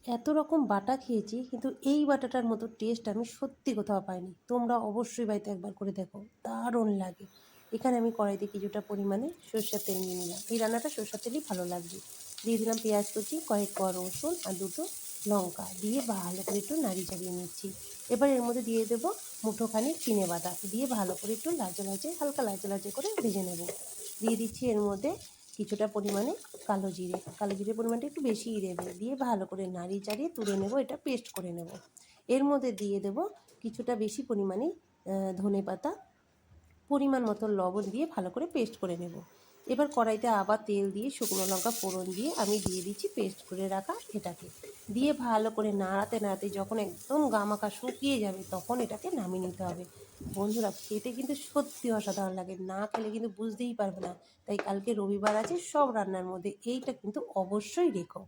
এত রকম বাটা খেয়েছি, কিন্তু এই বাটাটার মতো টেস্ট আমি সত্যি কোথাও পাইনি। তোমরা অবশ্যই বাড়িতে একবার করে দেখো, দারুণ লাগে। এখানে আমি কড়াইতে কিছুটা পরিমাণে সরষের তেল নিয়ে নিলাম। এই রান্নাটা সরষের তেলই ভালো লাগবে। দিয়ে দিলাম পেঁয়াজ কুচি, কয়েক কোয়া রসুন আর দুটো লঙ্কা দিয়ে ভালো করে একটু নাড়ি চাড়িয়ে নিচ্ছি। এবার এর মধ্যে দিয়ে দেবো মুঠোখানি চিনেবাদাম, দিয়ে ভালো করে একটু লালচে লালচে, হালকা লালচে লালচে করে ভেজে নেব। দিয়ে দিচ্ছি এর মধ্যে কিছুটা পরিমাণে কালো জিরে, কালো জিরের পরিমাণটা একটু বেশিই দেবে। দিয়ে ভালো করে নাড়িয়ে চাড়িয়ে তুলে নেব, এটা পেস্ট করে নেব। এর মধ্যে দিয়ে দেব কিছুটা বেশি পরিমাণে ধনে পাতা, পরিমাণ মতো লবণ দিয়ে ভালো করে পেস্ট করে নেব। এবার কড়াইতে আবার তেল দিয়ে শুকনো লঙ্কা ফোড়ন দিয়ে আমি দিয়ে দিচ্ছি পেস্ট করে রাখা এটাকে। দিয়ে ভালো করে নাড়াতে নাড়াতে যখন একদম গামাখা শুকিয়ে যাবে তখন এটাকে নামিয়ে নিতে হবে। বন্ধুরা, খেতে কিন্তু সত্যি অসাধারণ লাগে, না খেলে কিন্তু বুঝতেই পারবে না। তাই কালকে রবিবার আছে, সব রান্নার মধ্যে এইটা কিন্তু অবশ্যই রেখো।